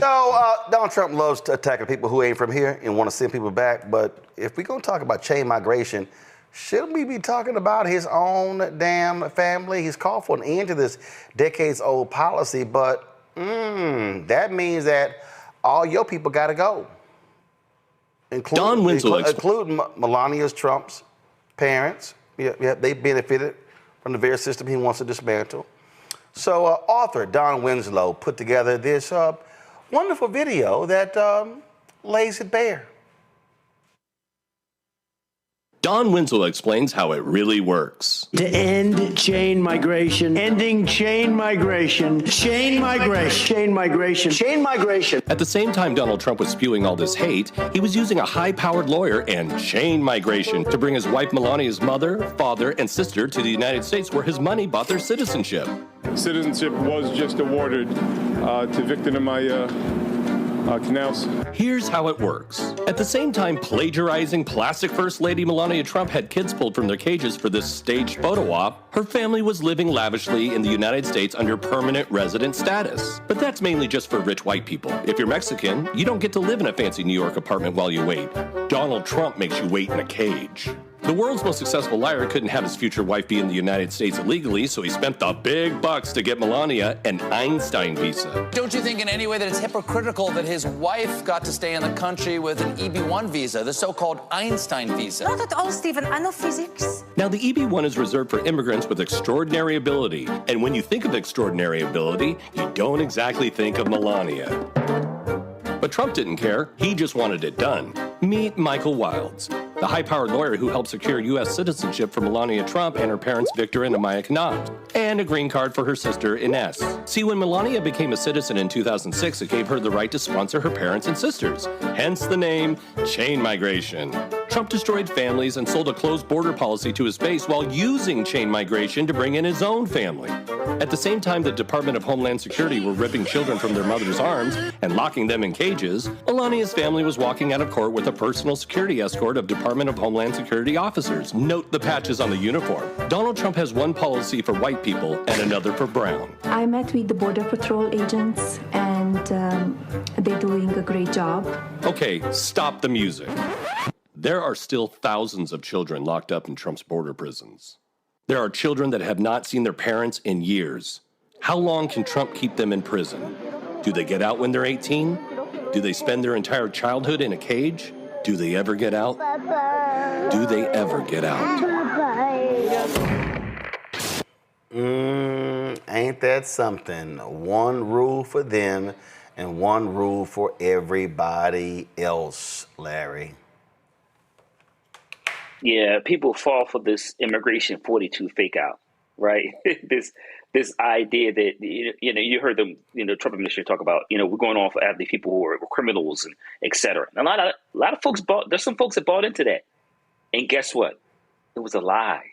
No, Donald Trump loves to attack people who ain't from here and want to send people back. But if we're going to talk about chain migration, shouldn't we be talking about his own damn family? He's called for an end to this decades-old policy, but that means that all your people got to go, including Melania's Trump's parents. Yeah, they benefited from the very system he wants to dismantle. So author Don Winslow put together this wonderful video that lays it bare. Don Winslow explains how it really works. To end chain migration, ending chain migration, chain migration, chain migration, chain migration. At the same time Donald Trump was spewing all this hate, he was using a high-powered lawyer and chain migration to bring his wife Melania's mother, father, and sister to the United States where his money bought their citizenship. Citizenship was just awarded to Victor Maya Canals. Here's how it works. At the same time plagiarizing plastic First Lady Melania Trump had kids pulled from their cages for this staged photo op, her family was living lavishly in the United States under permanent resident status. But that's mainly just for rich white people. If you're Mexican, you don't get to live in a fancy New York apartment while you wait. Donald Trump makes you wait in a cage. The world's most successful liar couldn't have his future wife be in the United States illegally, so he spent the big bucks to get Melania an Einstein visa. Don't you think in any way that it's hypocritical that his wife got to stay in the country with an EB-1 visa, the so-called Einstein visa? Not at all, Stephen. I know physics. Now, the EB-1 is reserved for immigrants with extraordinary ability. And when you think of extraordinary ability, you don't exactly think of Melania. But Trump didn't care. He just wanted it done. Meet Michael Wilds, the high-powered lawyer who helped secure U.S. citizenship for Melania Trump and her parents Victor and Amaya Knopf, and a green card for her sister Ines. See, when Melania became a citizen in 2006, it gave her the right to sponsor her parents and sisters, hence the name chain migration. Trump destroyed families and sold a closed border policy to his base while using chain migration to bring in his own family. At the same time the Department of Homeland Security were ripping children from their mother's arms and locking them in cages, Melania's family was walking out of court with a personal security escort of Department of Homeland Security officers. Note the patches on the uniform. Donald Trump has one policy for white people and another for brown. I met with the Border Patrol agents, and they're doing a great job. Okay, stop the music. There are still thousands of children locked up in Trump's border prisons. There are children that have not seen their parents in years. How long can Trump keep them in prison? Do they get out when they're 18? Do they spend their entire childhood in a cage? Do they ever get out? Do they ever get out? Ain't that something? One rule for them and one rule for everybody else, Larry. Yeah, people fall for this immigration 42 fake out, right? this idea that, you heard the Trump administration talk about, we're going off after the people who are criminals and et cetera. And a lot of folks there's some folks that bought into that. And guess what? It was a lie.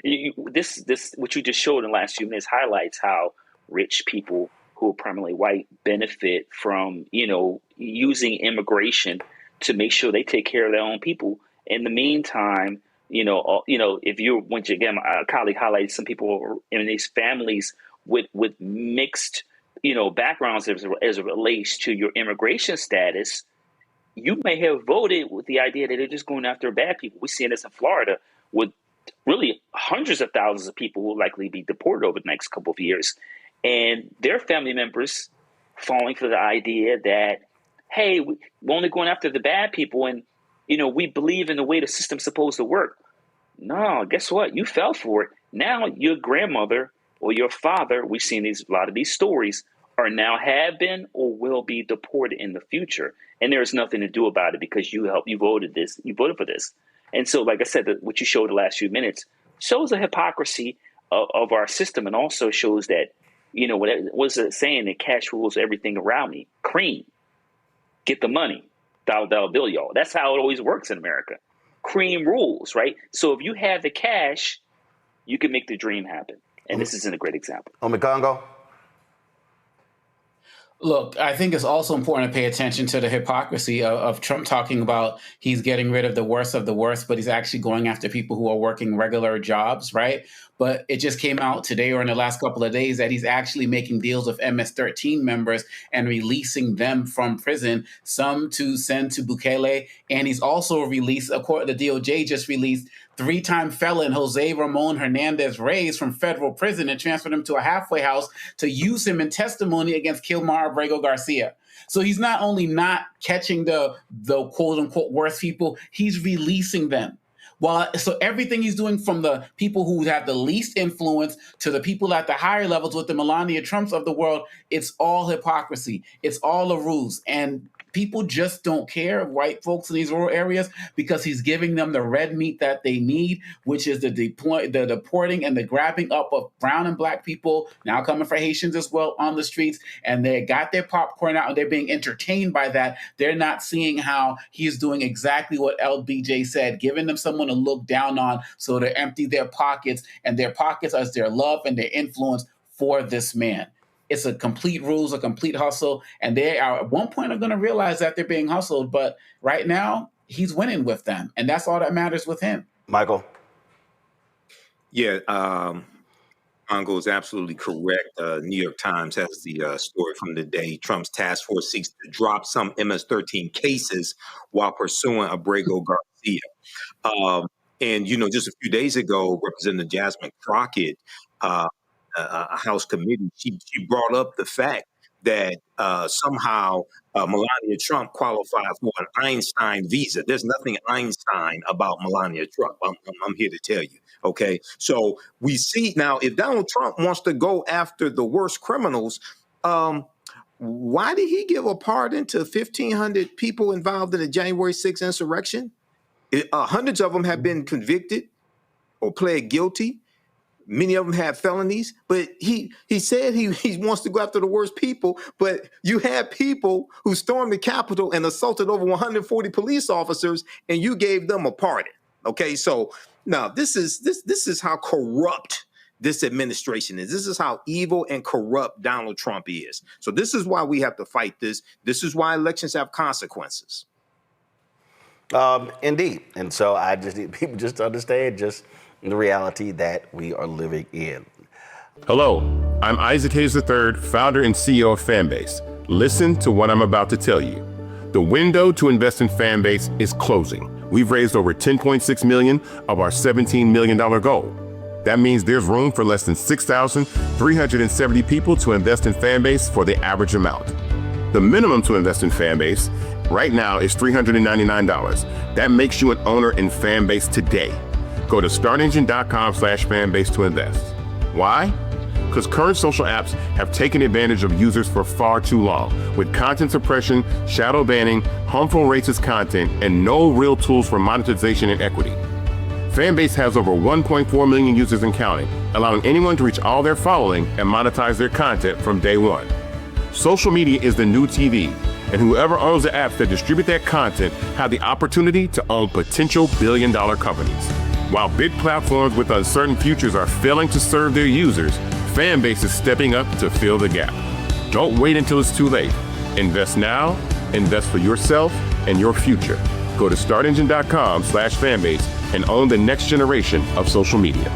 This what you just showed in the last few minutes highlights how rich people who are primarily white benefit from, using immigration to make sure they take care of their own people. In the meantime, if again, a colleague highlighted some people in these families with mixed, backgrounds as it relates to your immigration status, you may have voted with the idea that they're just going after bad people. We're seeing this in Florida with really hundreds of thousands of people who will likely be deported over the next couple of years, and their family members falling for the idea that, hey, we're only going after the bad people, and we believe in the way the system's supposed to work. No, guess what? You fell for it. Now your grandmother or your father, we've seen a lot of these stories, are now have been or will be deported in the future. And there's nothing to do about it because you voted for this. And so, like I said, what you showed the last few minutes shows the hypocrisy of our system, and also shows that, what's it saying, that cash rules everything around me. Cream. Get the money. Dollar bill, y'all. That's how it always works in America. Cream rules, right? So if you have the cash, you can make the dream happen. And this isn't a great example. Omekongo? Look, I think it's also important to pay attention to the hypocrisy of Trump talking about he's getting rid of the worst, but he's actually going after people who are working regular jobs, right? but it just came out today or in the last couple of days that he's actually making deals with MS-13 members and releasing them from prison, some to send to Bukele. And he's also released, according to the DOJ, just released 3-time felon Jose Ramon Hernandez Reyes from federal prison and transferred him to a halfway house to use him in testimony against Kilmar Abrego Garcia. So he's not only not catching the quote unquote worst people, he's releasing them. So everything he's doing, from the people who have the least influence to the people at the higher levels with the Melania Trumps of the world, it's all hypocrisy. It's all a ruse. And people just don't care, white folks in these rural areas, because he's giving them the red meat that they need, which is the deporting and the grabbing up of brown and black people, now coming for Haitians as well, on the streets. And they got their popcorn out and they're being entertained by that. They're not seeing how he's doing exactly what LBJ said, giving them someone to look down on so to empty their pockets, and their pockets as their love and their influence for this man. It's a complete ruse, a complete hustle. And they are at one point are going to realize that they're being hustled. But right now, he's winning with them. And that's all that matters with him. Michael? Yeah, Mongo is absolutely correct. New York Times has the story from the day. Trump's task force seeks to drop some MS-13 cases while pursuing Abrego Garcia. And, just a few days ago, Representative Jasmine Crockett, a House committee, she brought up the fact that somehow Melania Trump qualified for an Einstein visa. There's nothing Einstein about Melania Trump. I'm here to tell you. Okay, so we see now, if Donald Trump wants to go after the worst criminals, why did he give a pardon to 1,500 people involved in the January 6th insurrection? Hundreds of them have been convicted or pled guilty. Many of them have felonies, but he said he wants to go after the worst people. But you had people who stormed the Capitol and assaulted over 140 police officers, and you gave them a pardon. Okay, so now this is how corrupt this administration is. This is how evil and corrupt Donald Trump is. So this is why we have to fight this. This is why elections have consequences. Indeed, and so I just need people just to understand just the reality that we are living in. Hello, I'm Isaac Hayes III, founder and CEO of Fanbase. Listen to what I'm about to tell you. The window to invest in Fanbase is closing. We've raised over $10.6 million of our $17 million goal. That means there's room for less than 6,370 people to invest in Fanbase for the average amount. The minimum to invest in Fanbase right now is $399. That makes you an owner in Fanbase today. Go to startengine.com/fanbase to invest. Why? Because current social apps have taken advantage of users for far too long, with content suppression, shadow banning, harmful racist content, and no real tools for monetization and equity. Fanbase has over 1.4 million users and counting, allowing anyone to reach all their following and monetize their content from day one. Social media is the new TV, and whoever owns the apps that distribute that content have the opportunity to own potential billion-dollar companies. While big platforms with uncertain futures are failing to serve their users, Fanbase is stepping up to fill the gap. Don't wait until it's too late. Invest now, invest for yourself and your future. Go to startengine.com/fanbase and own the next generation of social media.